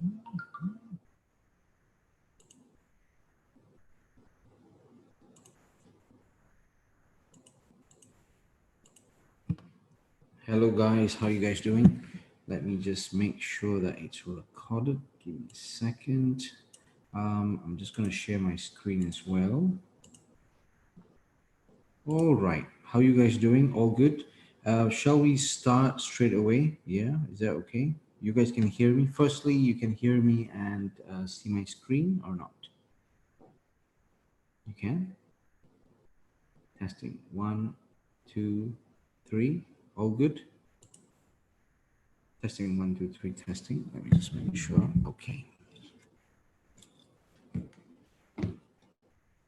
Hello guys, how you guys doing? Let me just make sure that it's recorded. Give me a second. I'm just going to share my screen as well. All right, how you guys doing? All good? Shall we start straight away? Yeah, is that okay? You guys can hear me? Firstly, you can hear me and see my screen or not? You can? Testing. One, two, three. All good? Testing. One, two, three. Testing. Let me just make sure. Okay.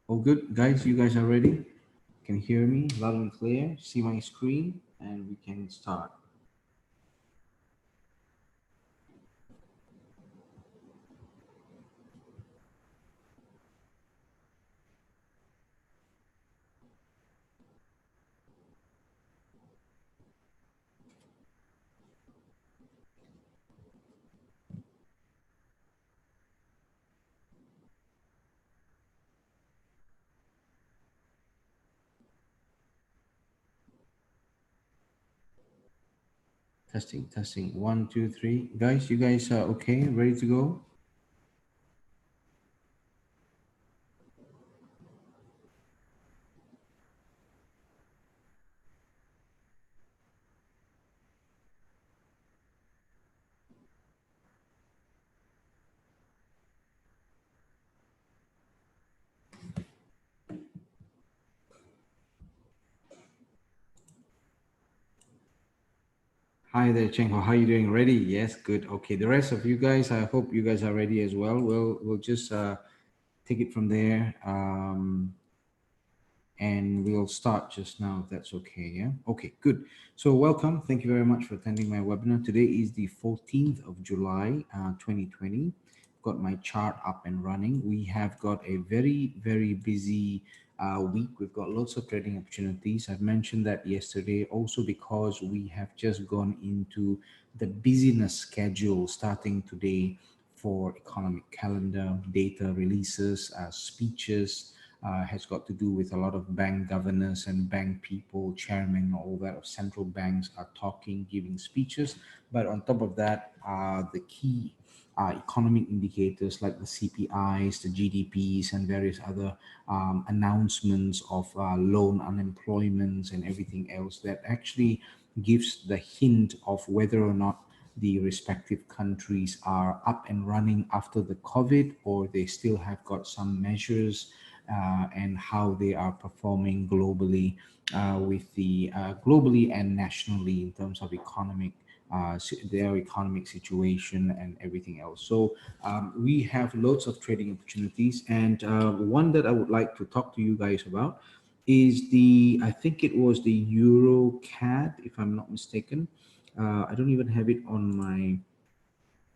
All good, guys? You guys are ready? Can hear me loud and clear? See my screen, and we can start. Testing, testing. One, two, three. Guys, you guys are okay? Ready to go? Hi there, Chengho. How you doing? Ready? Yes, good. Okay. The rest of you guys, I hope you guys are ready as well. We'll just take it from there. And we'll start just now if that's okay. Yeah, okay, good. So welcome, thank you very much for attending my webinar. Today is the 14th of July 2020. Got my chart up and running. We have got a very busy week. We've got lots of trading opportunities. I've mentioned that yesterday also because we have just gone into the busyness schedule starting today for economic calendar, data releases, speeches, has got to do with a lot of bank governors and bank people, chairmen, all that of central banks are talking, giving speeches. But on top of that, the key economic indicators like the CPIs, the GDPs, and various other announcements of loan unemployments and everything else that actually gives the hint of whether or not the respective countries are up and running after the COVID, or they still have got some measures, and how they are performing globally, with the globally and nationally in terms of their economic situation and everything else. So we have lots of trading opportunities, and one that I would like to talk to you guys about is I think it was the Euro CAD, if I'm not mistaken. I don't even have it on my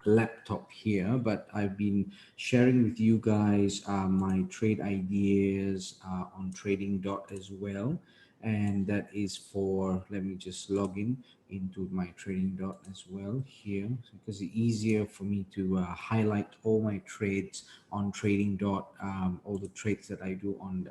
laptop here, but I've been sharing with you guys my trade ideas on trading dot as well. And that is for, let me just log in into my trading dot as well here, because it's easier for me to highlight all my trades on trading dot, all the trades that I do on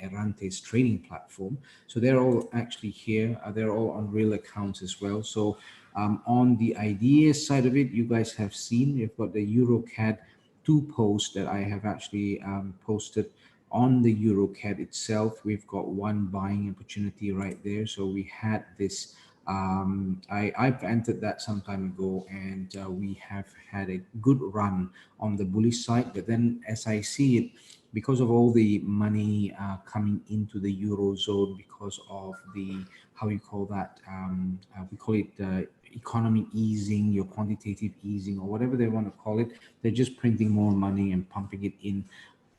Errante's trading platform. So they're all actually here. They're all on real accounts as well. So on the ideas side of it, you guys have seen we've got the EuroCAD 2 post that I have actually posted on the EuroCAD itself. We've got one buying opportunity right there. So we had this, I've entered that some time ago, and we have had a good run on the bullish side. But then as I see it, because of all the money coming into the Eurozone, because of the, how you call that, we call it economic easing, your quantitative easing, or whatever they want to call it. They're just printing more money and pumping it in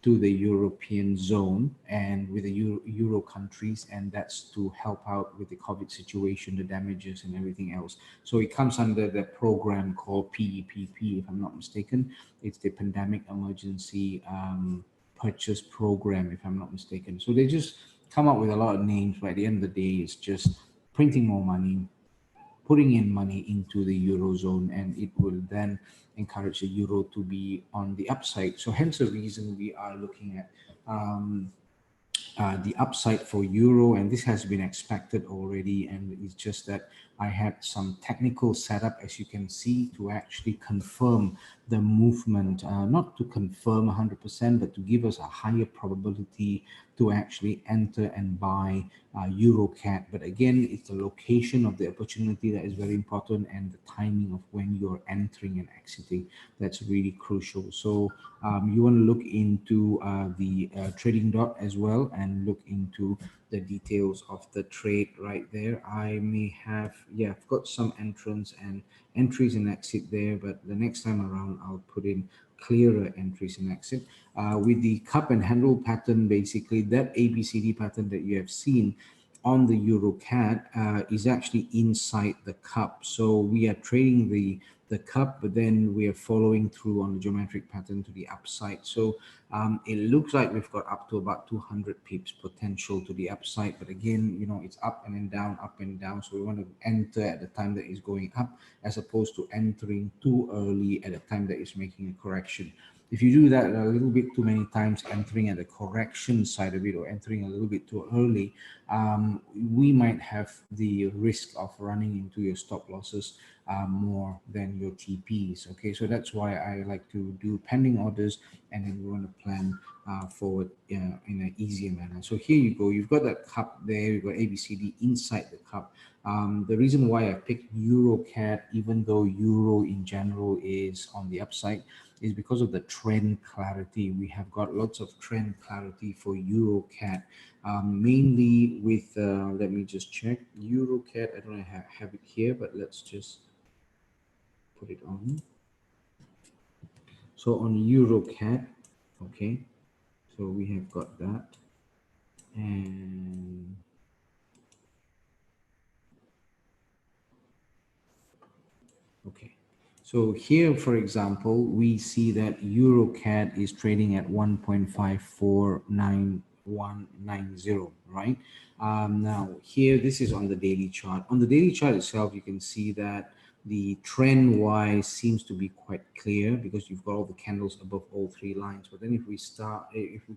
to the European zone and with the Euro countries, and that's to help out with the COVID situation, the damages and everything else. So it comes under the program called PEPP, if I'm not mistaken. It's the Pandemic Emergency Purchase Program, if I'm not mistaken. So they just come up with a lot of names, but at the end of the day, it's just printing more money, putting in money into the Eurozone, and it will then encourage the euro to be on the upside. So hence the reason we are looking at the upside for euro, and this has been expected already, and it's just that I had some technical setup, as you can see, to actually confirm the movement, not to confirm 100%, but to give us a higher probability to actually enter and buy EuroCAD. But again, it's the location of the opportunity that is very important, and the timing of when you're entering and exiting, that's really crucial. So you want to look into the trading dot as well, and look into the details of the trade right there. I may have, yeah, I've got some entrance and entries and exit there, but the next time around I'll put in clearer entries and exit. With the cup and handle pattern, basically that ABCD pattern that you have seen on the EuroCAD is actually inside the cup. So we are trading the cup, but then we are following through on the geometric pattern to the upside. So it looks like we've got up to about 200 pips potential to the upside, but again, you know, it's up and then down, up and down. So we want to enter at the time that is going up, as opposed to entering too early at the time that is making a correction. If you do that a little bit too many times, entering at the correction side of it, or entering a little bit too early, we might have the risk of running into your stop losses more than your TPs. Okay, so that's why I like to do pending orders, and then we want to plan forward in an easier manner. So here you go, you've got that cup there, you've got ABCD inside the cup. The reason why I picked EuroCAD, even though Euro in general is on the upside, is because of the trend clarity. We have got lots of trend clarity for EuroCAD, mainly with, let me just check, EuroCAD, I don't have it here, but let's just put it on. So on EuroCAD, okay, so we have got that, and okay. So here, for example, we see that EuroCAD is trading at 1.549190, right? Now here, this is on the daily chart. On the daily chart itself, you can see that the trend wise seems to be quite clear, because you've got all the candles above all three lines. But then if we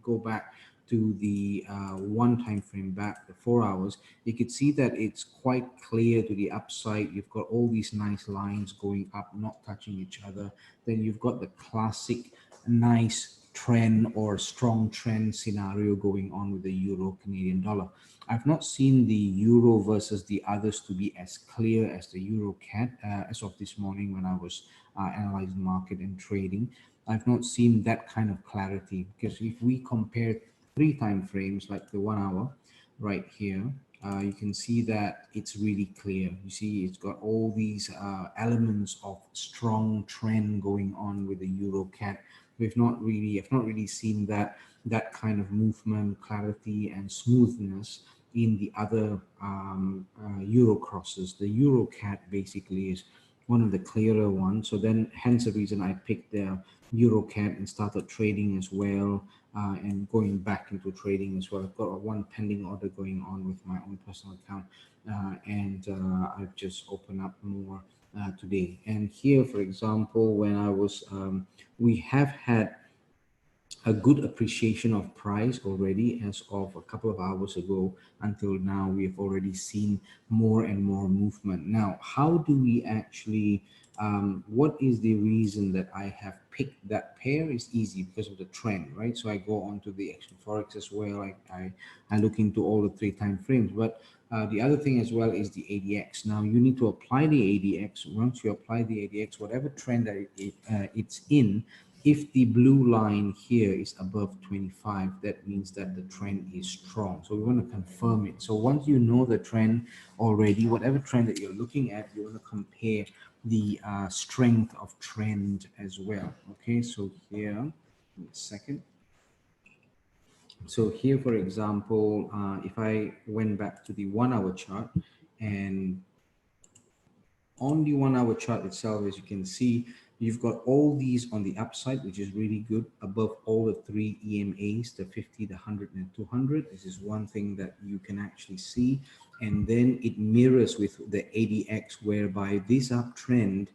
go back to the one time frame back, the 4 hours, you could see that it's quite clear to the upside. You've got all these nice lines going up, not touching each other. Then you've got the classic nice trend or strong trend scenario going on with the euro Canadian dollar. I've not seen the euro versus the others to be as clear as the euro CAD as of this morning when I was analyzing market and trading. I've not seen that kind of clarity, because if we compare three time frames, like the 1 hour right here, you can see that it's really clear. You see, it's got all these elements of strong trend going on with the euro CAD. I've not really seen that kind of movement, clarity, and smoothness in the other euro crosses. The euro CAD basically is one of the clearer ones. So then, hence the reason I picked the EuroCAD and started trading as well, and going back into trading as well. I've got one pending order going on with my own personal account, and I've just opened up more today. And here, for example, when I was, we have had a good appreciation of price already as of a couple of hours ago. Until now, we have already seen more and more movement. Now, how do we actually, what is the reason that I have picked that pair? Is easy, because of the trend, right? So I go on to the Action Forex as well. I look into all the three time frames, but the other thing as well is the ADX. Now you need to apply the ADX. Once you apply the ADX, whatever trend that it's in, if the blue line here is above 25, that means that the trend is strong. So we want to confirm it. So once you know the trend already, whatever trend that you're looking at, you want to compare the strength of trend as well. Okay, so here, wait a second. So here, for example, if I went back to the 1 hour chart, and on the 1 hour chart itself, as you can see, you've got all these on the upside, which is really good, above all the three EMAs, the 50, the 100, and 200. This is one thing that you can actually see. and then it mirrors with the ADX, whereby this uptrend,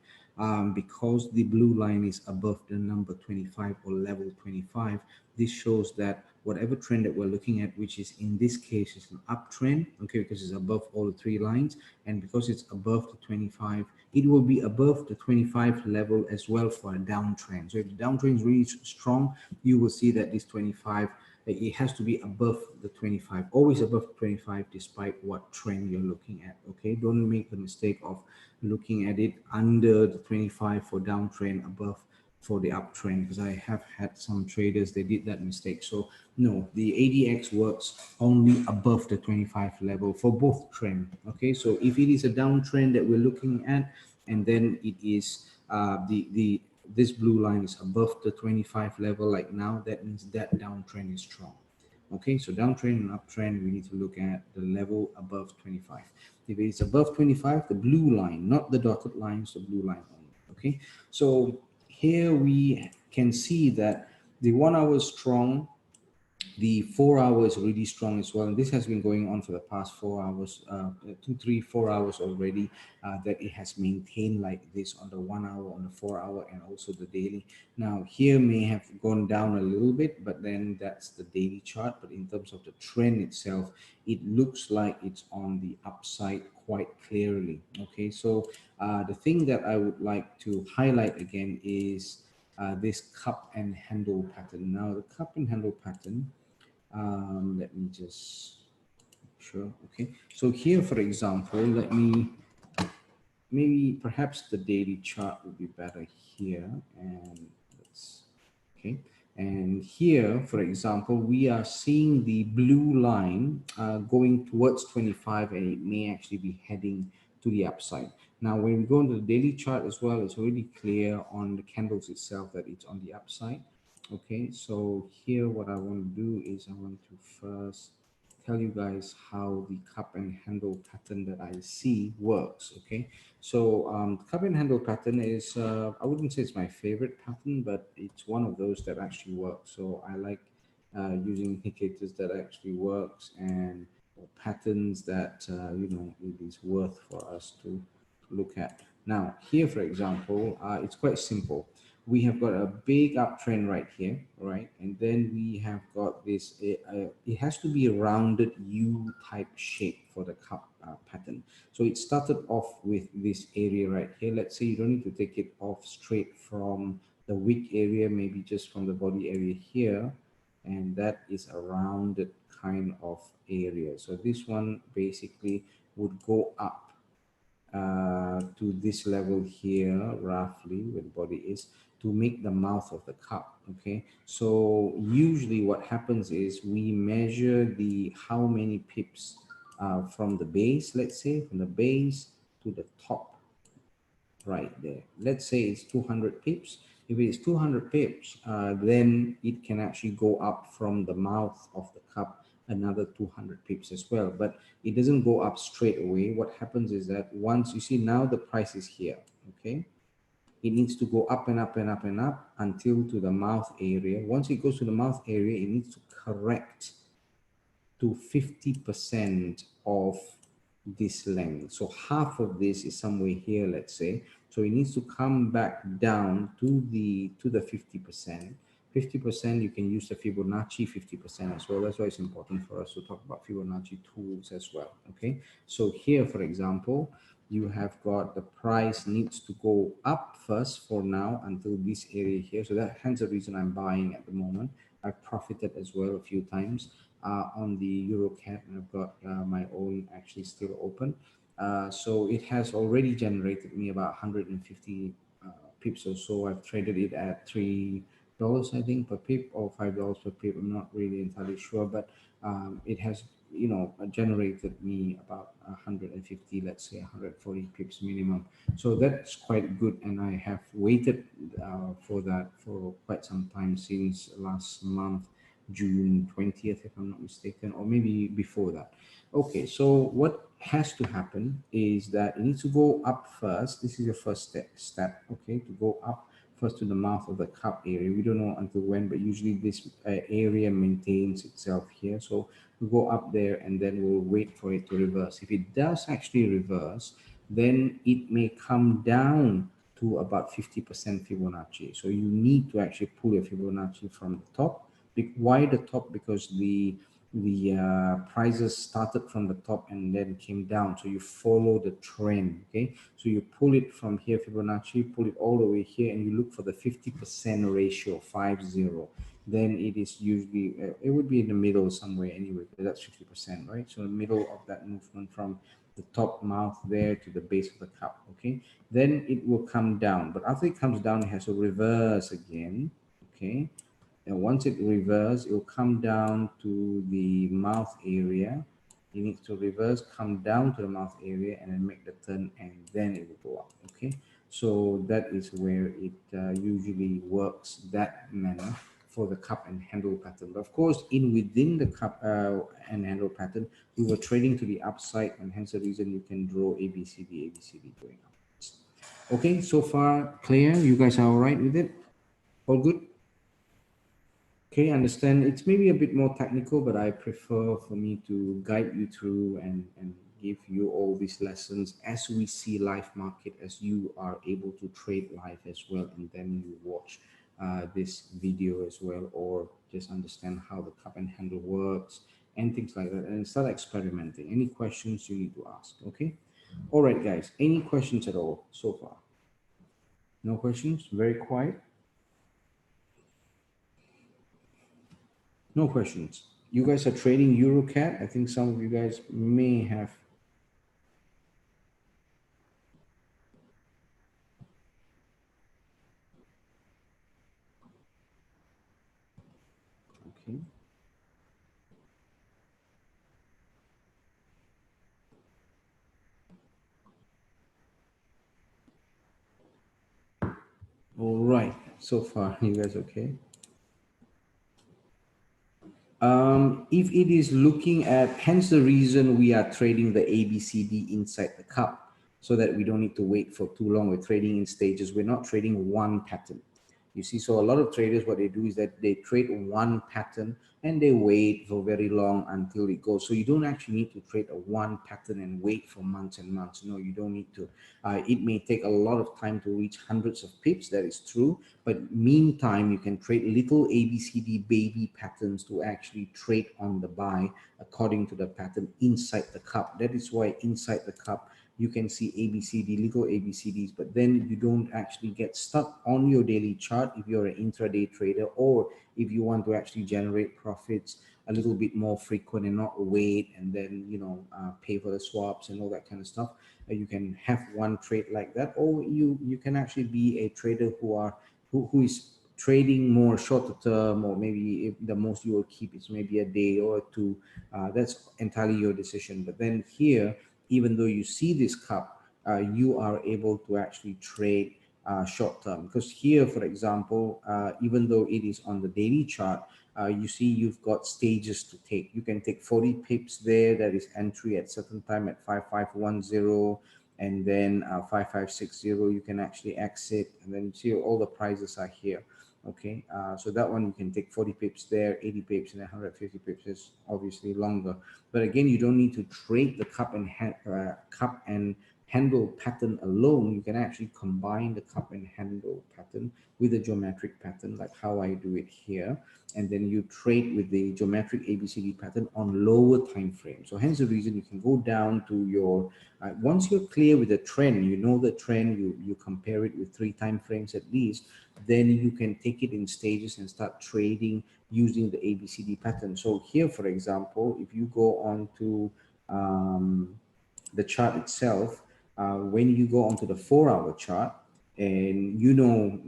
because the blue line is above the number 25 or level 25, this shows that whatever trend that we're looking at, which is in this case is an uptrend, okay, because it's above all the three lines, and because it's above the 25, it will be above the 25 level as well for a downtrend. So if the downtrend is really strong, you will see that this 25, it has to be above the 25, always above 25, despite what trend you're looking at. Okay, don't make the mistake of looking at it under the 25 for downtrend, above for the uptrend, because I have had some traders, they did that mistake. So no, the ADX works only above the 25 level for both trend. Okay, so if it is a downtrend that we're looking at, and then it is the this blue line is above the 25 level like now, that means that downtrend is strong. Okay, so downtrend and uptrend, we need to look at the level above 25. If it's above 25, the blue line, not the dotted lines, the blue line only. Okay, so here we can see that the 1 hour is strong, the 4 hours really strong as well, and this has been going on for the past 4 hours, 2 3 4 hours already, that it has maintained like this on the 1 hour, on the 4 hour, and also the daily. Now here may have gone down a little bit, but then that's the daily chart. But in terms of the trend itself, it looks like it's on the upside quite clearly. Okay, so the thing that I would like to highlight again is this cup and handle pattern. Now the cup and handle pattern, let me just sure. Okay, so here for example, let me, maybe perhaps the daily chart would be better here, and let's, okay, and here for example we are seeing the blue line going towards 25, and it may actually be heading to the upside. Now when we go into the daily chart as well, it's already clear on the candles itself that it's on the upside. Okay, so here what I want to do is I want to first tell you guys how the cup and handle pattern that I see works. Okay, so cup and handle pattern is, I wouldn't say it's my favorite pattern, but it's one of those that actually works. So I like using indicators that actually works, and patterns that it is worth for us to look at. Now here for example, it's quite simple. We have got a big uptrend right here, right? And then we have got this, it has to be a rounded U type shape for the cup pattern. So it started off with this area right here. Let's say you don't need to take it off straight from the wick area, maybe just from the body area here. And that is a rounded kind of area. So this one basically would go up to this level here, roughly where the body is, to make the mouth of the cup. Okay, so usually what happens is we measure the how many pips from the base, let's say from the base to the top right there. Let's say it's 200 pips. If it's 200 pips, then it can actually go up from the mouth of the cup another 200 pips as well. But it doesn't go up straight away. What happens is that once you see now the price is here, okay, it needs to go up and up and up and up until to the mouth area. Once it goes to the mouth area, it needs to correct to 50% of this length. So half of this is somewhere here, let's say. So it needs to come back down to the 50%. 50%, you can use the Fibonacci 50% as well. That's why it's important for us to talk about Fibonacci tools as well. Okay, so here for example, you have got the price needs to go up first for now until this area here. So that hence the reason I'm buying at the moment. I've profited as well a few times on the EuroCAD, and I've got my own actually still open. So it has already generated me about 150 pips or so. I've traded it at $3, I think, per pip, or $5 per pip. I'm not really entirely sure, but it has, generated me about 150, let's say 140 pips minimum. So that's quite good, and I have waited for that for quite some time, since last month, June 20th, if I'm not mistaken, or maybe before that. Okay, so what has to happen is that it needs to go up first. This is your first step, okay, to go up first to the mouth of the cup area. We don't know until when, but usually this area maintains itself here. So we go up there and then we'll wait for it to reverse. If it does actually reverse, then it may come down to about 50% Fibonacci. So you need to actually pull your Fibonacci from the top. Why the top? Because the prices started from the top and then came down, so you follow the trend. Okay, so you pull it from here, Fibonacci, pull it all the way here, and you look for the 50% ratio, 50. Then it is usually it would be in the middle somewhere anyway, but that's 50%, right? So the middle of that movement from the top mouth there to the base of the cup. Okay, then it will come down, but after it comes down, it has to reverse again. Okay, and once it reverses, it will come down to the mouth area. You need to reverse, come down to the mouth area, and then make the turn, and then it will go up. Okay, so that is where it usually works that manner for the cup and handle pattern. But of course, in within the cup and handle pattern, we were trading to the upside, and hence the reason you can draw ABCD, ABCD going up. Okay, so far clear? You guys are all right with it? All good? Okay, understand. It's maybe a bit more technical, but I prefer for me to guide you through and give you all these lessons as we see live market, as you are able to trade live as well, and then you watch this video as well, or just understand how the cup and handle works and things like that, and start experimenting. Any questions you need to ask, okay? All right, guys, any questions at all so far? No questions? Very quiet? No questions. You guys are trading EuroCAD. I think some of you guys may have. Okay. All right. So far, you guys okay? If it is looking at, hence the reason we are trading the ABCD inside the cup, so that we don't need to wait for too long. We're trading in stages. We're not trading one pattern. You see, so a lot of traders, what they do is that they trade one pattern and they wait for very long until it goes. So you don't actually need to trade a one pattern and wait for months and months. No, you don't need to. It may take a lot of time to reach hundreds of pips. That is true. But meantime, you can trade little ABCD baby patterns to actually trade on the buy according to the pattern inside the cup. That is why inside the cup, you can see ABCD, little ABCDs, but then you don't actually get stuck on your daily chart if you're an intraday trader, or if you want to actually generate profits a little bit more frequent and not wait and then, pay for the swaps and all that kind of stuff. You can have one trade like that, or you can actually be a trader who is trading more shorter term, or maybe if the most you will keep is maybe a day or two. That's entirely your decision. But then here, even though you see this cup, you are able to actually trade short term. Because here, for example, even though it is on the daily chart, you see you've got stages to take. You can take 40 pips there. That is entry at certain time at 5510, and then 5560. You can actually exit, and then you see all the prices are here. Okay, so that one you can take 40 pips there, 80 pips, and 150 pips is obviously longer. But again, you don't need to trade the cup and handle pattern alone. You can actually combine the cup and handle pattern with a geometric pattern, like how I do it here, and then you trade with the geometric ABCD pattern on lower time frame. So hence the reason you can go down to your once you're clear with the trend, you know the trend, you compare it with 3 time frames at least, then you can take it in stages and start trading using the ABCD pattern. So here, for example, if you go on to the chart itself, when you go onto the 4-hour chart, and you know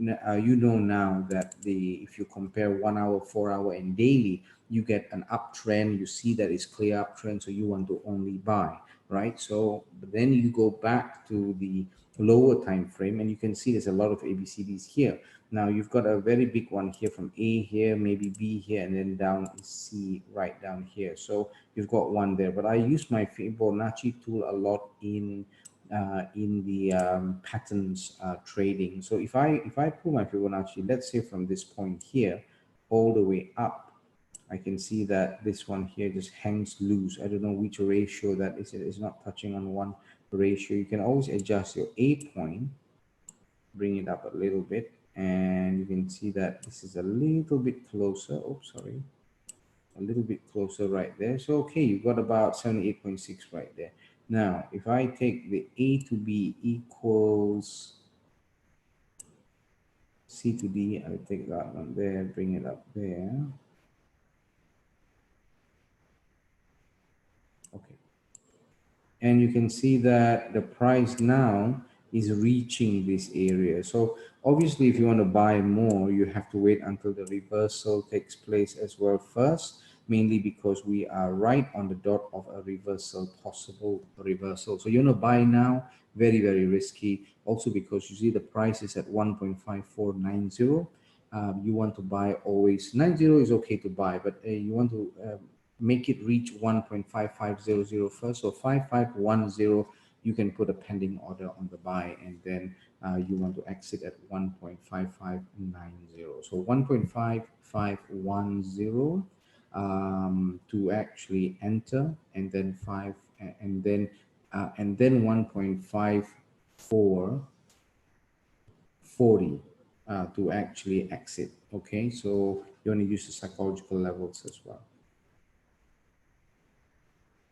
now that if you compare 1 hour, 4 hour, and daily, you get an uptrend. You see that it's clear uptrend, so you want to only buy, right? So but then you go back to the lower time frame, and you can see there's a lot of ABCDs here. Now you've got a very big one here from A here, maybe B here, and then down is C right down here. So you've got one there. But I use my Fibonacci tool a lot in in the patterns trading. So if I pull my Fibonacci, let's say from this point here all the way up, I can see that this one here just hangs loose. I don't know which ratio that is. It's not touching on one ratio. You can always adjust your A point, bring it up a little bit, and you can see that this is a little bit closer. Oh, sorry, a little bit closer right there. So okay, you've got about 78.6 right there. Now if I take the A to B equals C to D, I'll take that one there, bring it up there. Okay, and you can see that the price now is reaching this area. So obviously if you want to buy more, you have to wait until the reversal takes place as well first, mainly because we are right on the dot of a reversal, possible reversal. So you want to buy now, very, very risky. Also because you see the price is at 1.5490. You want to buy always 90 is okay to buy, but you want to make it reach 1.5500 first. So 5510, you can put a pending order on the buy, and then you want to exit at 1.5590. So 1.5510 to actually enter, and then and then 1.5440 to actually exit. Okay, so you want to use the psychological levels as well.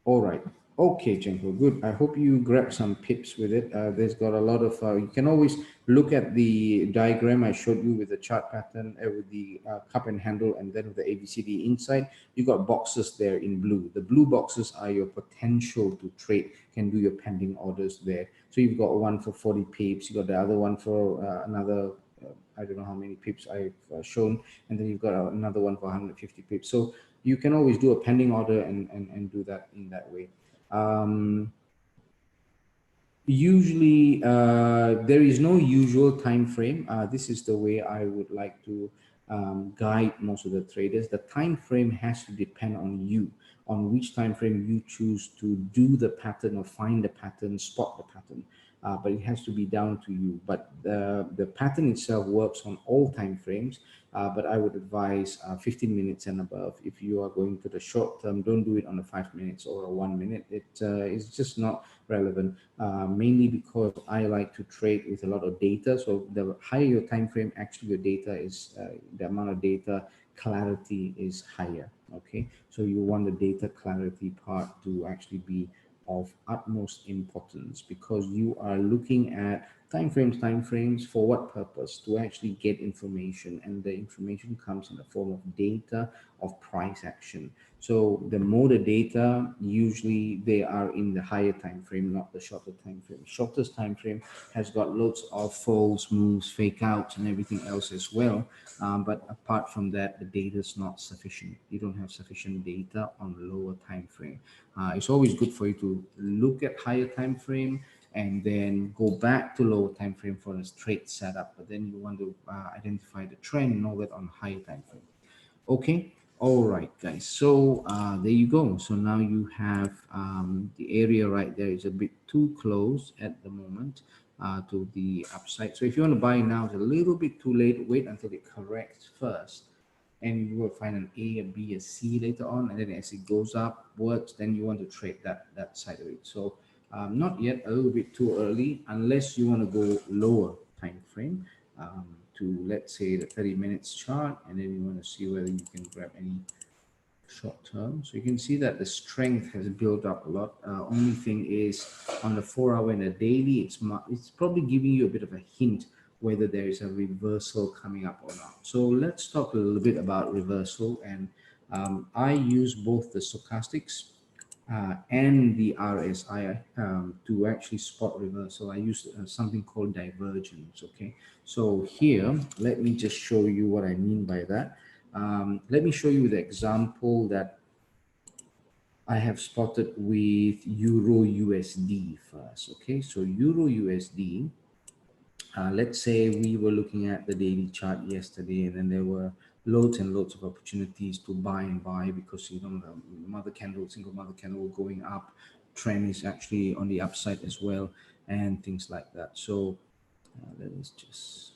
All right. Okay, Jenko, good. I hope you grab some pips with it. There's got a lot of, you can always look at the diagram I showed you with the chart pattern, with the cup and handle, and then with the ABCD inside. You got boxes there in blue. The blue boxes are your potential to trade, can do your pending orders there. So you've got one for 40 pips, you got the other one for another, I don't know how many pips I've shown, and then you've got another one for 150 pips. So you can always do a pending order and do that in that way. Usually there is no usual time frame. This is the way I would like to guide most of the traders. The time frame has to depend on you, on which time frame you choose to do the pattern or find the pattern, spot the pattern. But it has to be down to you. But the pattern itself works on all time frames. But I would advise 15 minutes and above. If you are going to the short term, don't do it on a 5 minutes or a 1 minute. It is just not relevant, mainly because I like to trade with a lot of data. So the higher your time frame, actually your data is, the amount of data clarity is higher. Okay, so you want the data clarity part to actually be of utmost importance, because you are looking at time frames for what purpose? To actually get information, and the information comes in the form of data, of price action. So the more the data, usually they are in the higher time frame, not the shorter time frame. Shortest time frame has got loads of false moves, fake outs, and everything else as well. But apart from that, the data is not sufficient. You don't have sufficient data on lower time frame. It's always good for you to look at higher time frame and then go back to lower time frame for a trade setup. But then you want to identify the trend and all that on higher time frame. Okay. All right, guys. So there you go. So now you have the area right there is a bit too close at the moment to the upside. So if you want to buy now, it's a little bit too late. Wait until it corrects first, and you will find an A, a B, a C later on, and then as it goes upwards, then you want to trade that side of it. So not yet, a little bit too early, unless you want to go lower time frame to, let's say, the 30 minutes chart, and then you want to see whether you can grab any short term. So you can see that the strength has built up a lot. Only thing is on the 4 hour and the daily, it's probably giving you a bit of a hint whether there is a reversal coming up or not. So let's talk a little bit about reversal. And I use both the stochastics and the RSI to actually spot reversal. I use something called divergence. Okay, so here let me just show you what I mean by that. Let me show you the example that I have spotted with Euro USD first. Okay, so Euro USD, let's say we were looking at the daily chart yesterday, and then there were loads and loads of opportunities to buy and buy, because you know the mother candle, single mother candle going up, trend is actually on the upside as well. and things like that. So let us just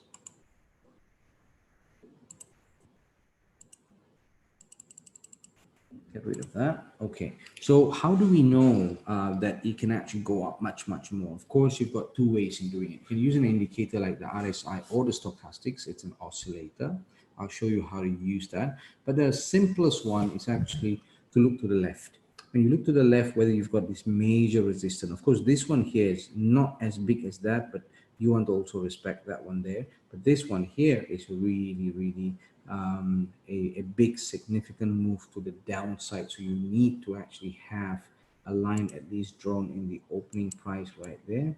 get rid of that. Okay, so how do we know that it can actually go up much more? Of course, you've got two ways in doing it. You can use an indicator like the RSI or the stochastics. It's an oscillator. I'll show you how to use that. But the simplest one is actually to look to the left. When you look to the left, whether you've got this major resistance, of course, this one here is not as big as that, but you want to also respect that one there. But this one here is really a big significant move to the downside. So you need to actually have a line at least drawn in the opening price right there.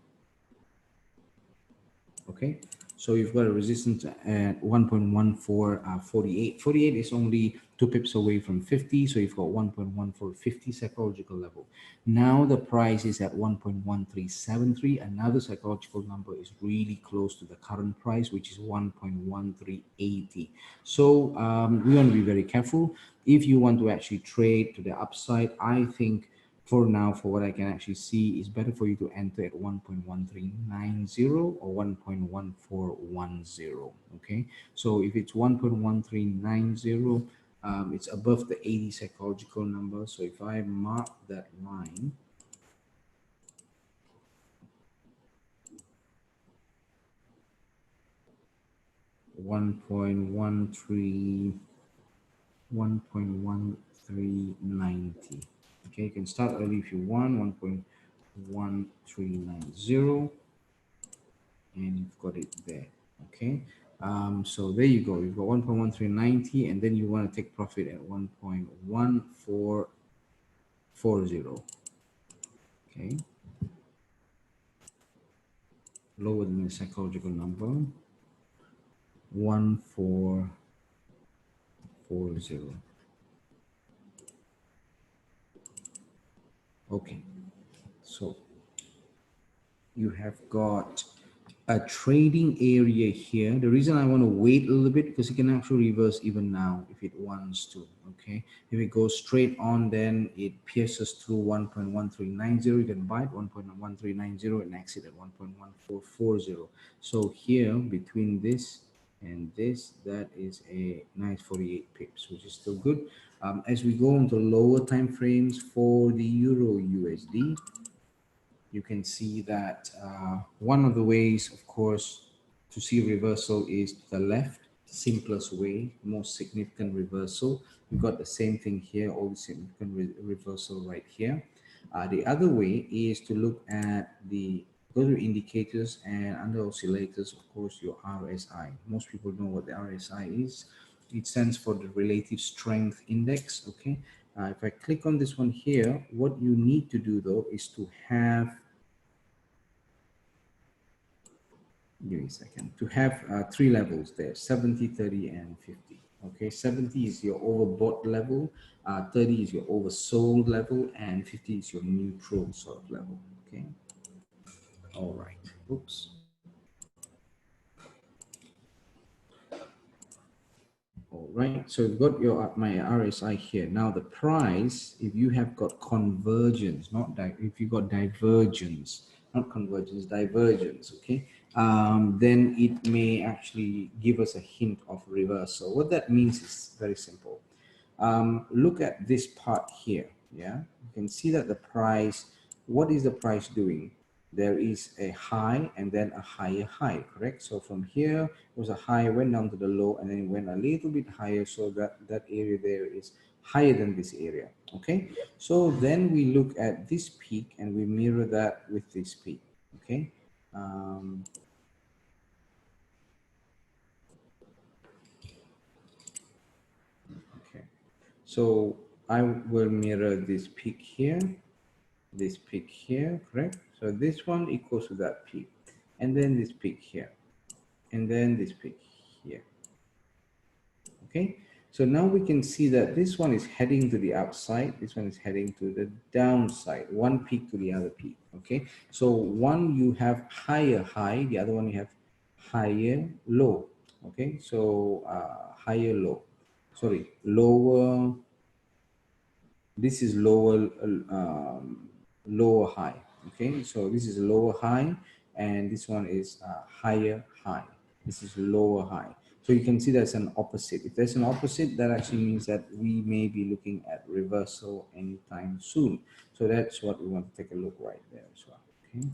Okay, so you've got a resistance at 1.1448. 48 is only 2 pips away from 50, so you've got 1.1450 psychological level. Now the price is at 1.1373. Another psychological number is really close to the current price, which is 1.1380. So we want to be very careful. If you want to actually trade to the upside, I think for now, for what I can actually see, it's better for you to enter at 1.1390 or 1.1410. Okay, so if it's 1.1390, it's above the 80 psychological number. So if I mark that line, one point one three 1.1390. Okay, you can start early if you want. 1.1390, and you've got it there. Okay, so there you go. You've got 1.1390, and then you want to take profit at 1.1440. Okay, lower than the psychological number, 1.440. Okay, so you have got a trading area here. The reason I want to wait a little bit, because it can actually reverse even now if it wants to. Okay, if it goes straight on, then it pierces through 1.1390. You can buy it 1.1390 and exit at 1.1440. So here between this and this, that is a nice 48 pips, which is still good. As we go into lower time frames for the Euro USD, you can see that one of the ways, of course, to see reversal is to the left, simplest way, most significant reversal. We've got the same thing here, all the significant reversal right here. The other way is to look at the go to indicators, and under oscillators, of course, your RSI. Most people know what the RSI is. It stands for the relative strength index. Okay, if I click on this one here, what you need to do though is to have, give me a second, to have three levels there: 70, 30, and 50. Okay, 70 is your overbought level, 30 is your oversold level, and 50 is your neutral sort of level. Okay, all right. Oops. All right, so you've got your my RSI here. Now the price, if you have got convergence, not if you got divergence, not convergence, divergence, okay, then it may actually give us a hint of reversal. What that means is very simple. Look at this part here. Yeah, you can see that the price, what is the price doing? There is a high and then a higher high, correct? So from here was a high, went down to the low, and then it went a little bit higher, so that area there is higher than this area. Okay, so then we look at this peak and we mirror that with this peak. Okay, okay, so I will mirror this peak here, this peak here, correct? So this one equals to that peak, and then this peak here, and then this peak here. Okay, so now we can see that this one is heading to the upside, this one is heading to the downside, one peak to the other peak. Okay, so one you have higher high, the other one you have higher low. Okay, so higher low, sorry, lower, this is lower, lower high. Okay, so this is lower high, and this one is higher high. This is lower high. So you can see that's an opposite. If there's an opposite, that actually means that we may be looking at reversal anytime soon. So that's what we want to take a look right there as well. Okay.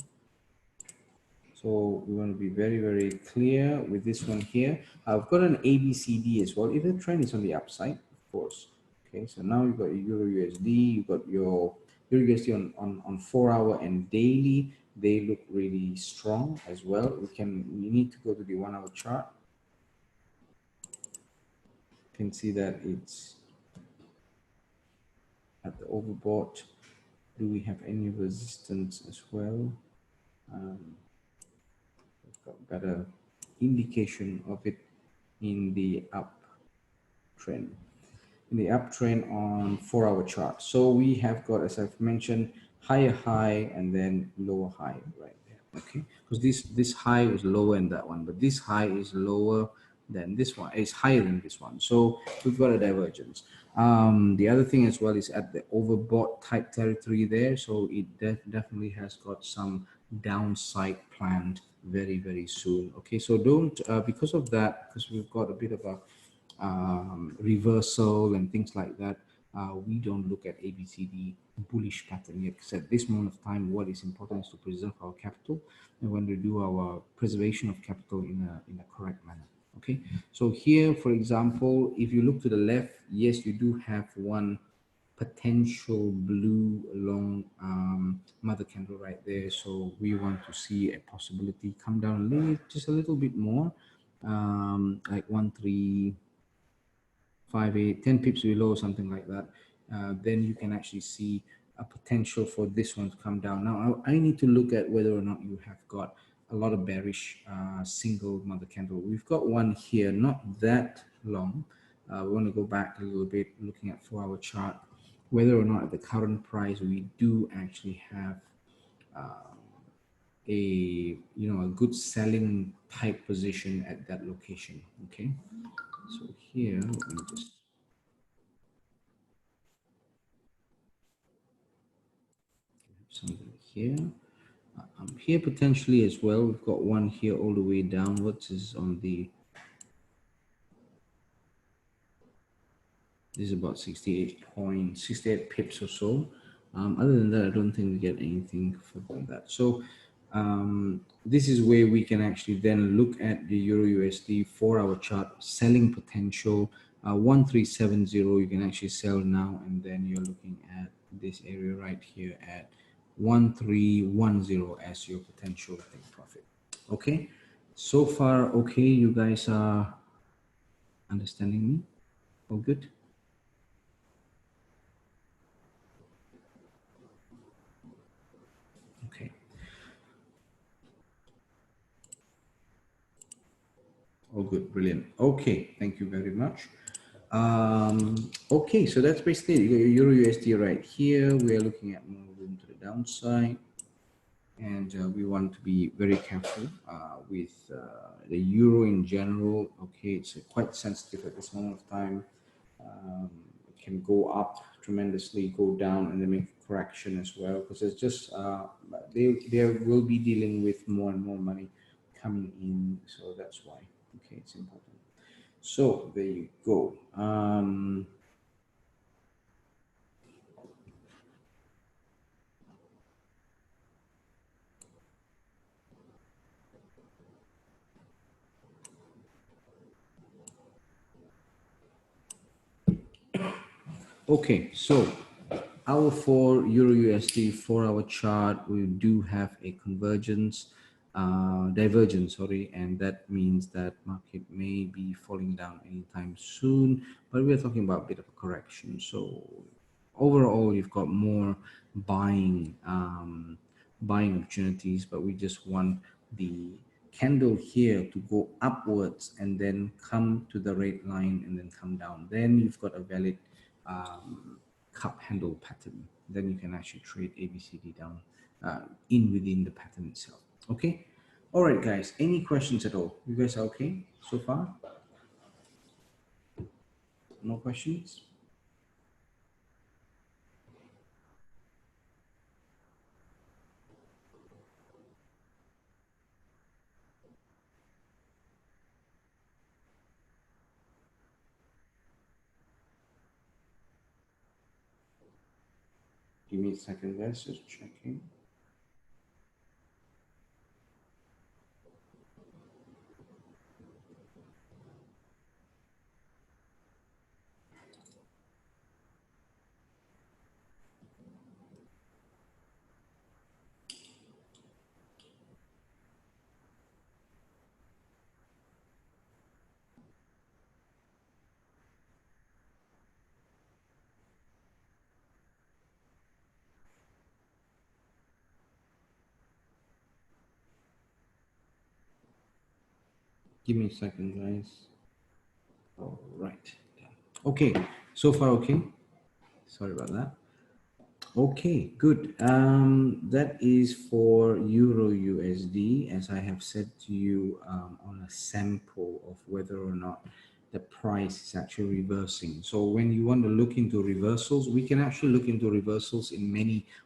So we want to be very, very clear with this one here. I've got an ABCD as well. If the trend is on the upside, of course. Okay, so now you've got your Euro USD, you've got your Euro USD on 4-hour and daily. They look really strong as well. We need to go to the 1-hour chart. You can see that it's at the overbought. Do we have any resistance as well? We've got better indication of it in the uptrend. In the uptrend on 4-hour chart. So we have got, as I've mentioned, higher high and then lower high right there. Okay, because this high was lower than that one, but this high is lower than this one. It's higher than this one. So we've got a divergence. The other thing as well is at the overbought type territory there. So it definitely has got some downside planned very, very soon. Okay, so don't, because of that, because we've got a bit of a reversal and things like that, we don't look at ABCD bullish pattern yet, because at this moment of time, what is important is to preserve our capital, and when we do our preservation of capital in a correct manner. Okay, so here, for example, if you look to the left, yes, you do have one potential blue long mother candle right there. So we want to see a possibility come down a little, just a little bit more, like 1, 3, 5, 8, 10 pips below, something like that. Then you can actually see a potential for this one to come down. Now I need to look at whether or not you have got a lot of bearish single mother candle. We've got one here, not that long. We want to go back a little bit, looking at 4-hour chart, whether or not at the current price we do actually have a good selling type position at that location. Okay, so here let me just something here. Here potentially as well. We've got one here all the way downwards. Is on the. This is about 68 pips or so. Other than that, I don't think we get anything further than that. So this is where we can actually then look at the Euro USD 4-hour chart selling potential. 1370, you can actually sell now, and then you're looking at this area right here at 1310 as your potential take profit. Okay, so far okay, you guys are understanding me? All good? Okay. All good, brilliant. Okay, thank you very much. Okay, so that's basically Euro USD right here. We are looking at more room to the downside, and we want to be very careful with the euro in general. Okay, it's quite sensitive at this moment of time. It can go up tremendously, go down, and then make a correction as well, because it's just they will be dealing with more and more money coming in, so that's why. Okay, it's important. So there you go. Okay, so our 4 Euro USD 4-hour chart, we do have a divergence, sorry, and that means that market may be falling down anytime soon, but we're talking about a bit of a correction. So overall, you've got more buying opportunities, but we just want the candle here to go upwards and then come to the red line and then come down. Then you've got a valid cup handle pattern. Then you can actually trade ABCD down within the pattern itself. Okay. All right, guys. Any questions at all? You guys are okay so far? No questions? Give me a second, guys, just checking. Give me a second, guys. All right. Okay, so far okay. Sorry about that. Okay, good. That is for Euro USD, as I have said to you on a sample of whether or not the price is actually reversing. So when you want to look into reversals, we can actually look into reversals in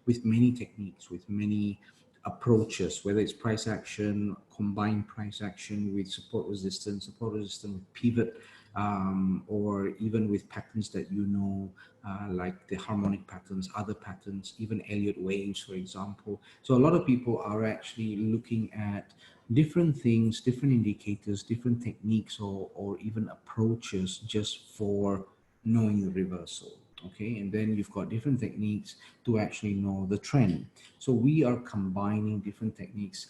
with many techniques, with many approaches, whether it's price action, combined price action with support resistance with pivot, or even with patterns that like the harmonic patterns, other patterns, even Elliott waves, for example. So a lot of people are actually looking at different things, different indicators, different techniques, or even approaches just for knowing the reversal. Okay, and then you've got different techniques to actually know the trend. So we are combining different techniques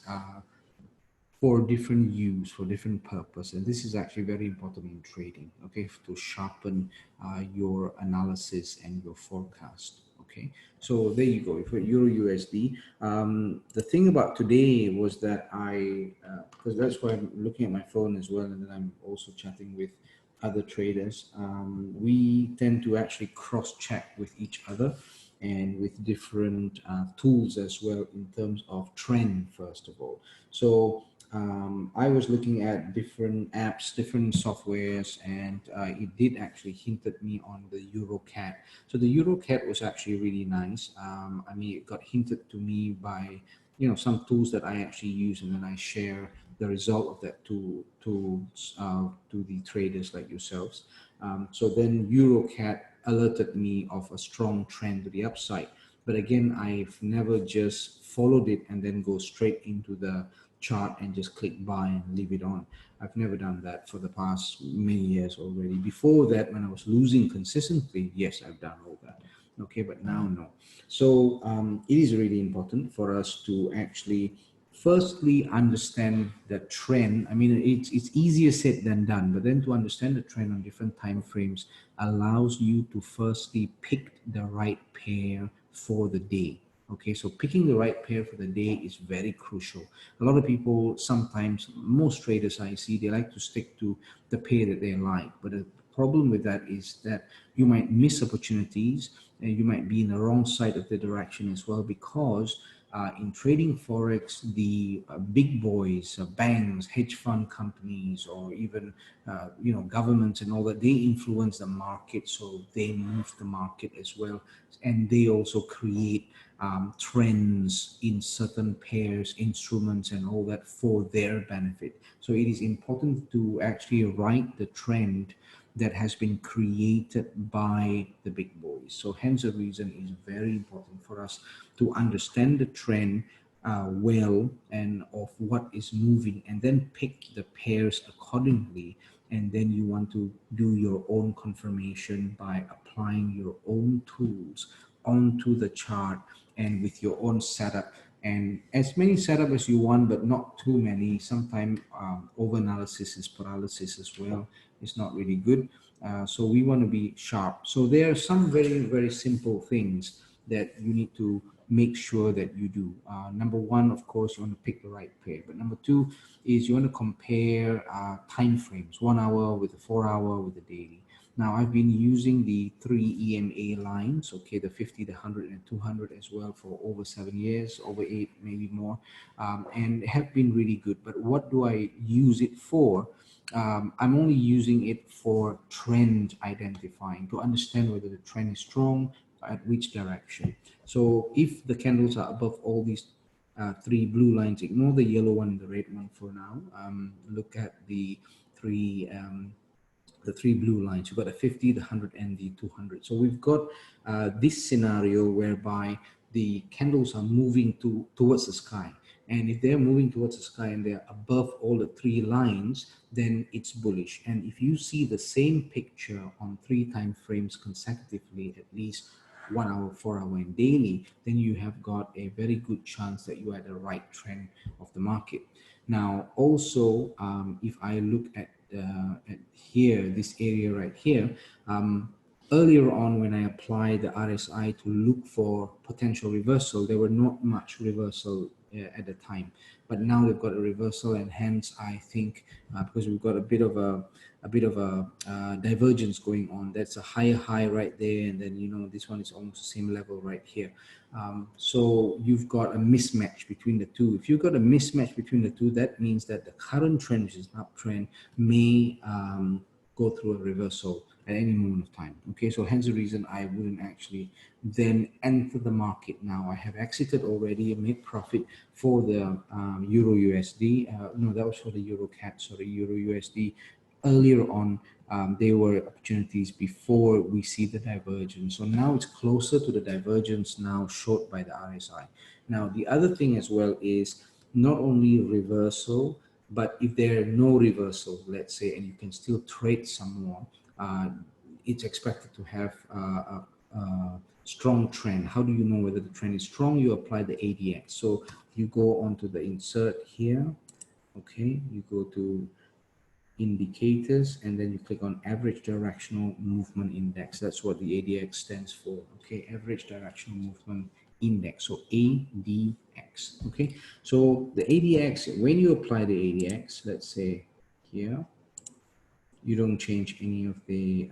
for different use, for different purpose. And this is actually very important in trading, okay, to sharpen your analysis and your forecast. Okay, so there you go. For Euro USD, the thing about today was that because that's why I'm looking at my phone as well, and then I'm also chatting with other traders. We tend to actually cross-check with each other and with different tools as well in terms of trend, first of all. So I was looking at different apps, different softwares, and it did actually hinted me on the EuroCat. So the EuroCat was actually really nice. I mean, it got hinted to me by some tools that I actually use, and then I share the result of that to the traders like yourselves. So then EuroCat alerted me of a strong trend to the upside. But again, I've never just followed it and then go straight into the chart and just click buy and leave it on. I've never done that for the past many years already. Before that, when I was losing consistently, yes, I've done all that. Okay, but now no. So it is really important for us to actually firstly understand the trend. I mean, it's easier said than done, but then to understand the trend on different time frames allows you to firstly pick the right pair for the day. Okay, so picking the right pair for the day is very crucial. A lot of people, sometimes, most traders I see, they like to stick to the pair that they like. But the problem with that is that you might miss opportunities and you might be in the wrong side of the direction as well, because in trading forex, the big boys, banks, hedge fund companies, or even governments and all that, they influence the market, so they move the market as well, and they also create trends in certain pairs, instruments, and all that for their benefit. So it is important to actually write the trend that has been created by the big boys. So hence the reason is very important for us to understand the trend well and of what is moving, and then pick the pairs accordingly. And then you want to do your own confirmation by applying your own tools onto the chart and with your own setup, and as many setup as you want, but not too many. Sometimes over analysis is paralysis as well. It's not really good. So we want to be sharp. So there are some very, very simple things that you need to make sure that you do. Number one, of course, you want to pick the right pair. But number two is you want to compare time frames, 1 hour with the 4 hour with the daily. Now, I've been using the three EMA lines, okay, the 50, the 100, and 200 as well for over 7 years, over 8, maybe more, and have been really good. But what do I use it for? I'm only using it for trend identifying, to understand whether the trend is strong, at which direction. So if the candles are above all these three blue lines, ignore the yellow one and the red one for now. Look at the three the three blue lines. You've got the 50, the 100, and the 200. So we've got this scenario whereby the candles are moving towards the sky. And if they're moving towards the sky and they're above all the three lines, then it's bullish. And if you see the same picture on 3 time frames consecutively, at least 1 hour, 4 hour, and daily, then you have got a very good chance that you are at the right trend of the market. Now, also, if I look at here, this area right here, earlier on when I applied the RSI to look for potential reversal, there were not much reversal at the time, but now they've got a reversal, and hence I think because we've got a bit of a divergence going on. That's a higher high right there, and then this one is almost the same level right here. So you've got a mismatch between the two. If you've got a mismatch between the two, that means that the current trend, which is an uptrend, may go through a reversal at any moment of time. Okay, so hence the reason I wouldn't actually then enter the market now. I have exited already, made profit for the Euro USD. No, that was for the Euro CAD, sorry, Euro USD. Earlier on, there were opportunities before we see the divergence. So now it's closer to the divergence now short by the RSI. Now, the other thing as well is not only reversal, but if there are no reversal, let's say, and you can still trade some more, it's expected to have a strong trend. How do you know whether the trend is strong? You apply the ADX. So you go onto the insert here. Okay, you go to indicators, and then you click on average directional movement index. That's what the ADX stands for. Okay, average directional movement index, so ADX. Okay, so the ADX, when you apply the ADX, let's say here, you don't change any of the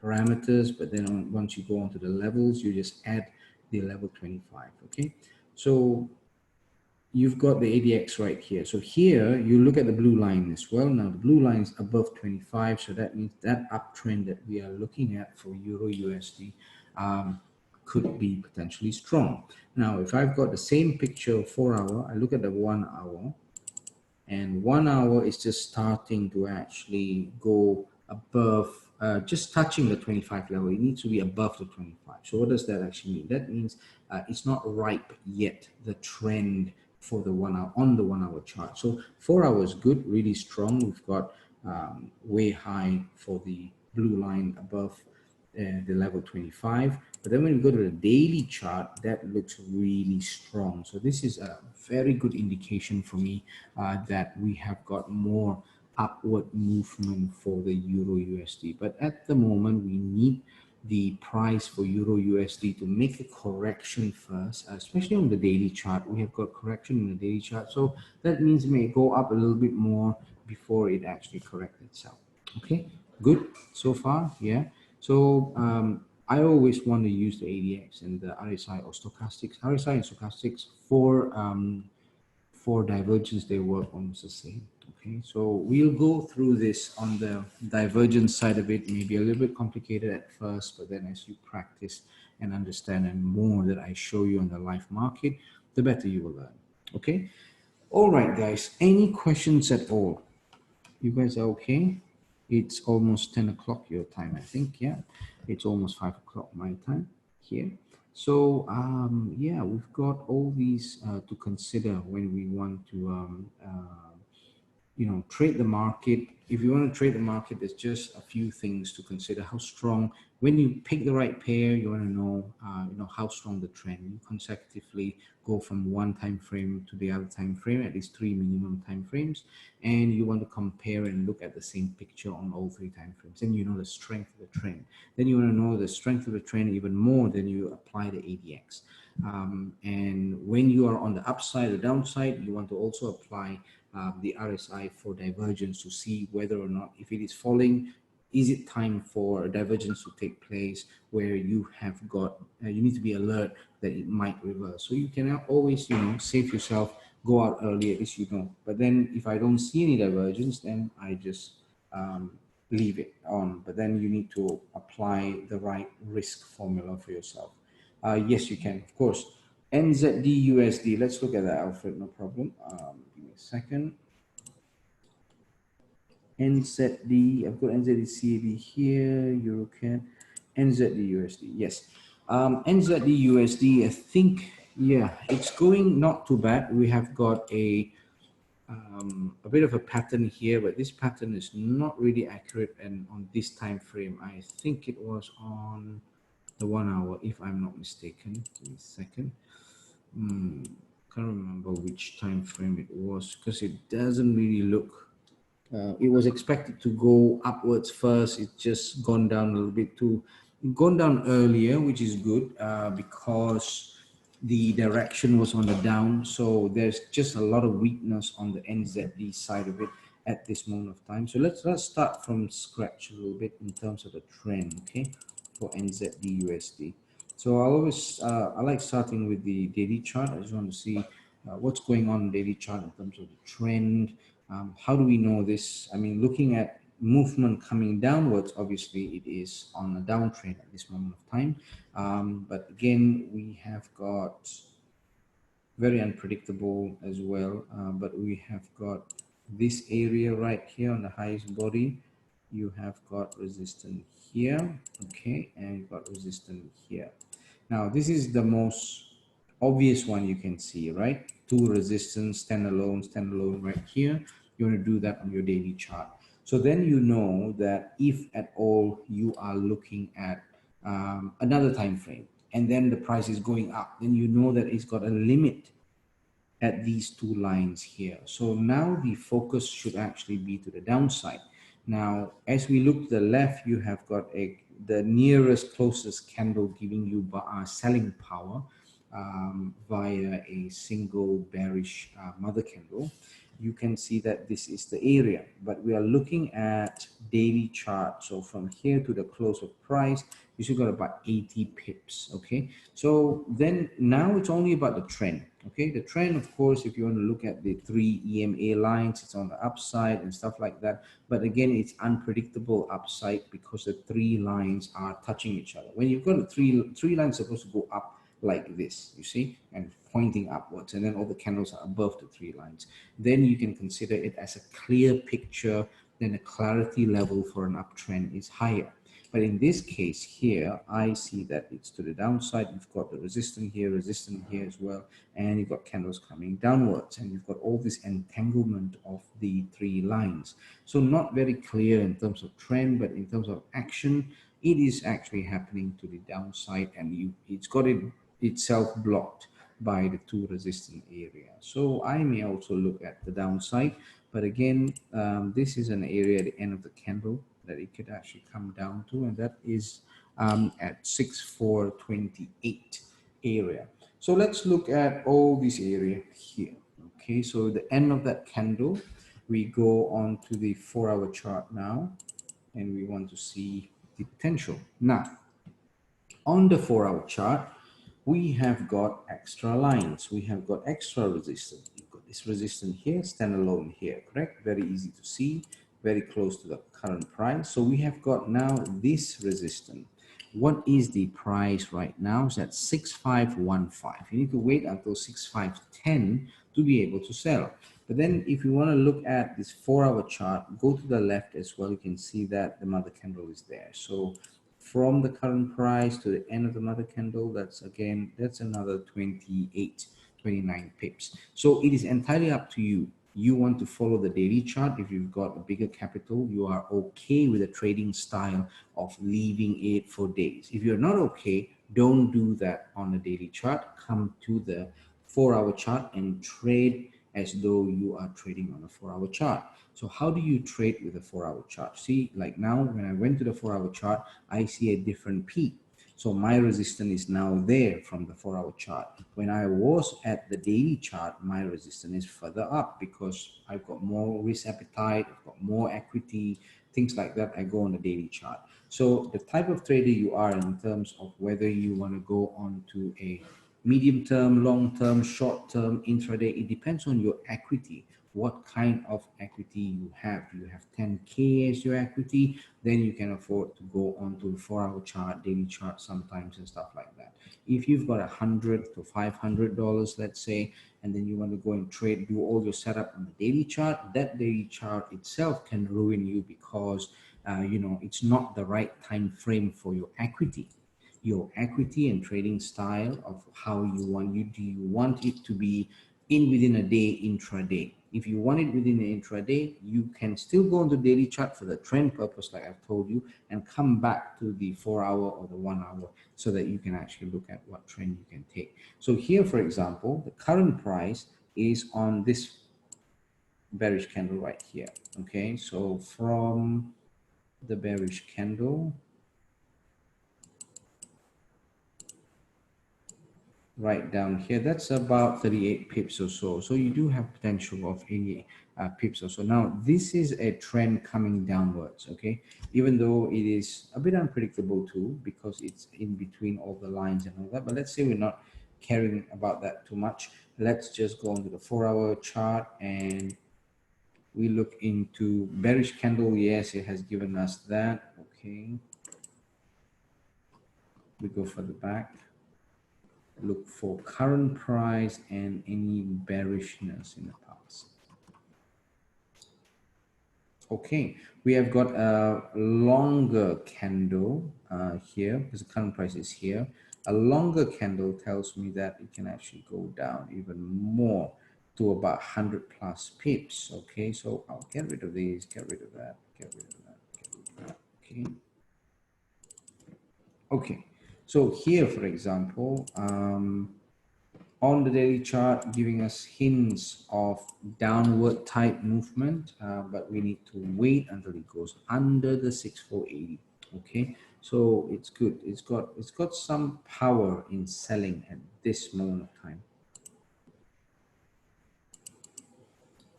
parameters, but then once you go onto the levels, you just add the level 25. Okay, so you've got the ADX right here. So here you look at the blue line as well. Now the blue line is above 25, so that means that uptrend that we are looking at for Euro USD could be potentially strong. Now, if I've got the same picture of 4 hour, I look at the 1 hour, and 1 hour is just starting to actually go above, just touching the 25 level. It needs to be above the 25. So what does that actually mean? That means it's not ripe yet, the trend for the 1 hour on the 1 hour chart. So 4 hours good, really strong. We've got way high for the blue line above the level 25. But then when we go to the daily chart, that looks really strong. So this is a very good indication for me that we have got more upward movement for the Euro USD. But at the moment, we need the price for Euro USD to make a correction first, especially on the daily chart. We have got correction in the daily chart. So that means it may go up a little bit more before it actually corrects itself. Okay, good so far, yeah. So I always want to use the ADX and the RSI or stochastics. RSI and stochastics for divergence, they work almost the same. Okay, so we'll go through this on the divergence side of it. Maybe a little bit complicated at first, but then as you practice and understand and more that I show you on the live market, the better you will learn. Okay, all right, guys. Any questions at all? You guys are okay? It's almost 10 o'clock your time, I think. Yeah, it's almost 5 o'clock my time here. So yeah, we've got all these to consider when we want to trade the market. If you want to trade the market, there's just a few things to consider. How strong, when you pick the right pair, you want to know, how strong the trend. You consecutively go from one time frame to the other time frame, at least 3 minimum time frames, and you want to compare and look at the same picture on all 3 time frames. Then you know the strength of the trend. Then you want to know the strength of the trend even more. Then you apply the ADX. And when you are on the upside or downside, you want to also apply the RSI for divergence to see whether or not, if it is falling, is it time for a divergence to take place where you have got, you need to be alert that it might reverse. So you can always, save yourself, go out early, at least you know. But then if I don't see any divergence, then I just leave it on. But then you need to apply the right risk formula for yourself. Yes, you can, of course. NZD USD. Let's look at that, Alfred. No problem. Give me a second. NZD. I've got NZD CAD here, EuroCAD, NZD USD. Yes, NZD USD. I think, yeah, it's going not too bad. We have got a bit of a pattern here, but this pattern is not really accurate. And on this time frame, I think it was on the 1 hour, if I'm not mistaken. Give me a second. Can't remember which time frame it was because it doesn't really look. It was expected to go upwards first. It's just gone down a little bit too. Gone down earlier, which is good because the direction was on the down. So there's just a lot of weakness on the NZD side of it at this moment of time. So let's start from scratch a little bit in terms of the trend, okay, for NZD USD. So I like starting with the daily chart. I just want to see what's going on in daily chart in terms of the trend. How do we know this? I mean, looking at movement coming downwards, obviously it is on a downtrend at this moment of time. But again, we have got very unpredictable as well. But we have got this area right here on the highest body. You have got resistance here, okay, and you've got resistance here. Now, this is the most obvious one you can see, right? Two resistance, standalone right here. You want to do that on your daily chart. So then you know that if at all you are looking at another time frame and then the price is going up, then you know that it's got a limit at these two lines here. So now the focus should actually be to the downside. Now, as we look to the left, you have got the nearest closest candle giving you selling power via a single bearish mother candle. You can see that this is the area, but we are looking at daily chart. So from here to the close of price, you should got about 80 pips. Okay, so then now it's only about the trend. Okay, the trend, of course, if you want to look at the three EMA lines, it's on the upside and stuff like that. But again, it's unpredictable upside because the three lines are touching each other. When you've got the three lines supposed to go up like this, you see, and pointing upwards, and then all the candles are above the three lines, then you can consider it as a clear picture. Then the clarity level for an uptrend is higher. But in this case here, I see that it's to the downside. You've got the resistance here as well, and you've got candles coming downwards, and you've got all this entanglement of the three lines. So not very clear in terms of trend, but in terms of action, it is actually happening to the downside, and it's got itself blocked by the two resistance area. So I may also look at the downside, but again, this is an area at the end of the candle that it could actually come down to, and that is at 6428 area. So let's look at all this area here. Okay, so the end of that candle, we go on to the 4-hour chart now, and we want to see the potential. Now, on the 4-hour chart, we have got extra lines. We have got extra resistance. We've got this resistance here, standalone here, correct? Very easy to see, very close to the current price. So we have got now this resistance. What is the price right now? It's at 6515. You need to wait until 6510 to be able to sell. But then if you want to look at this 4-hour chart, go to the left as well. You can see that the mother candle is there. So from the current price to the end of the mother candle, that's another 28, 29 pips. So it is entirely up to you. You want to follow the daily chart. If you've got a bigger capital, you are okay with a trading style of leaving it for days. If you're not okay, don't do that on the daily chart. Come to the 4-hour chart and trade as though you are trading on a 4-hour chart. So how do you trade with a 4-hour chart? See, like now when I went to the 4-hour chart, I see a different peak. So my resistance is now there from the 4-hour chart. When I was at the daily chart, my resistance is further up because I've got more risk appetite, I've got more equity, things like that. I go on the daily chart. So the type of trader you are in terms of whether you want to go on to a medium term, long term, short term, intraday, it depends on your equity, what kind of equity you have. Do you have 10K as your equity? Then you can afford to go on to the 4-hour chart, daily chart sometimes and stuff like that. If you've got $100 to $500, let's say, and then you want to go and trade, do all your setup on the daily chart, that daily chart itself can ruin you because it's not the right time frame for your equity and trading style of how you want you do you want it to be in within a day intraday. If you want it within an intraday, you can still go on the daily chart for the trend purpose like I've told you, and come back to the 4-hour or the 1 hour so that you can actually look at what trend you can take. So here, for example, the current price is on this bearish candle right here. Okay, so from the bearish candle right down here, that's about 38 pips or so. So you do have potential of 80 pips or so. Now this is a trend coming downwards. Okay, even though it is a bit unpredictable too, because it's in between all the lines and all that, but let's say we're not caring about that too much. Let's just go onto the 4-hour chart and we look into bearish candle. Yes, it has given us that. Okay, we go further back, look for current price and any bearishness in the past. Okay, we have got a longer candle here because the current price is here. A longer candle tells me that it can actually go down even more to about 100 plus pips. Okay, so I'll get rid of these, get rid of that, get rid of that, get rid of that. Okay. Okay, so here, for example, on the daily chart, giving us hints of downward type movement, but we need to wait until it goes under the 6480. Okay, so it's good. It's got some power in selling at this moment of time.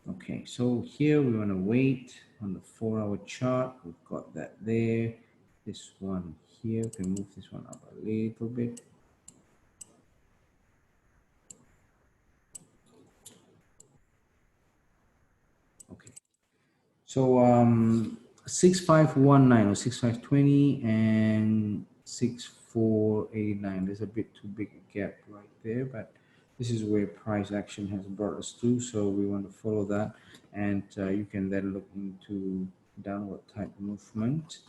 Okay, so here we want to wait on the 4-hour chart. We've got that there. This one here, we can move this one up a little bit. Okay, so 6519 or 6520 and 6489. There's a bit too big a gap right there, but this is where price action has brought us to, so we want to follow that, and you can then look into downward type movement.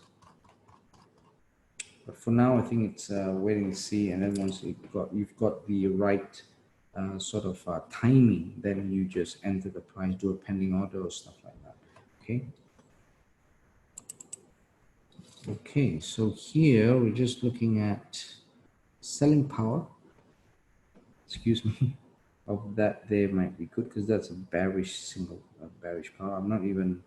But for now, I think it's wait and see, and then once you've got the right sort of timing, then you just enter the price, do a pending order or stuff like that. Okay. Okay, so here we're just looking at selling power. Excuse me. Of that there might be good because that's a bearish single, bearish power. I'm not even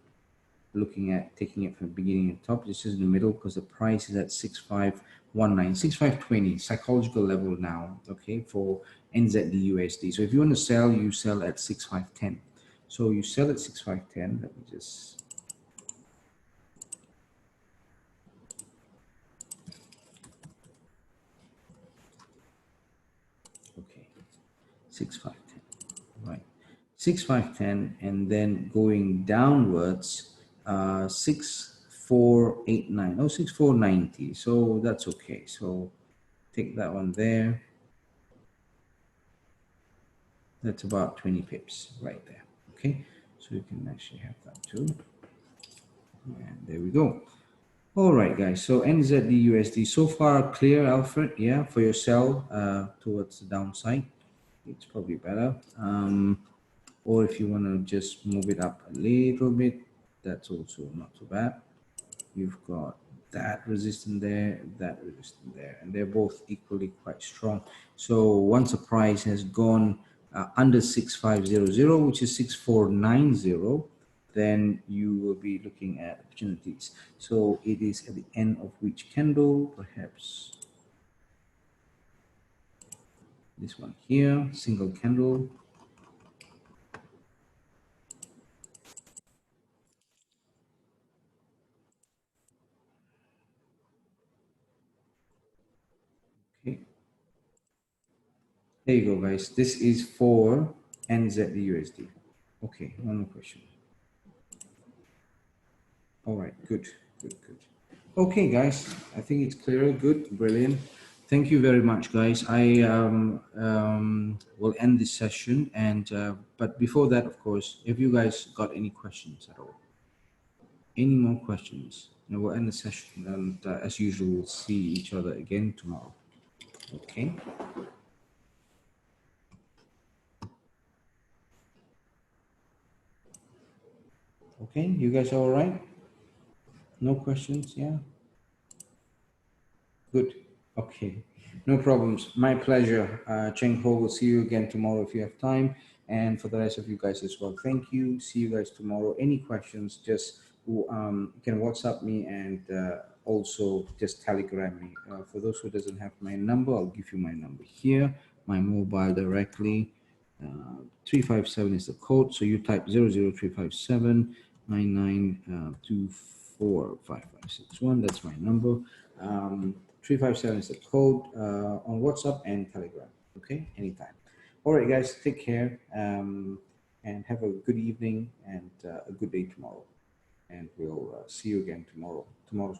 looking at taking it from the beginning and top. This is in the middle because the price is at 6519, 6520 psychological level now. Okay, for NZD USD. So if you want to sell, you sell at 6510. So you sell at 6510. Let me just. Okay, 6510. Right. 6510, and then going downwards 6489. Oh, 6490. So that's okay. So take that one there. That's about 20 pips right there. Okay, so you can actually have that too, and there we go. All right, guys, so NZD USD so far clear, Alfred. Yeah, for your sell towards the downside, it's probably better. Or if you want to just move it up a little bit, that's also not too bad. You've got that resistance there, that resistance there, and they're both equally quite strong. So once a price has gone under 6500, which is 6490, then you will be looking at opportunities. So it is at the end of which candle, perhaps this one here, single candle. Okay, there you go, guys. This is for NZD USD. Okay, no question. All right, good, good, good. Okay, guys, I think it's clear. Good, brilliant. Thank you very much, guys. I will end this session, and but before that, of course, if you guys got any questions at all, any more questions, we'll end the session, and as usual, we'll see each other again tomorrow. Okay. Okay, you guys are all right? No questions? Yeah. Good. Okay. No problems. My pleasure. Cheng Ho, will see you again tomorrow if you have time. And for the rest of you guys as well, thank you. See you guys tomorrow. Any questions, just you can WhatsApp me and also just Telegram me. For those who doesn't have my number, I'll give you my number here, my mobile directly. 357 is the code. So you type 00357 99245561. That's my number. 357 is the code on WhatsApp and Telegram. Okay, anytime. All right, guys, take care and have a good evening and a good day tomorrow. And we'll see you again tomorrow. Tomorrow's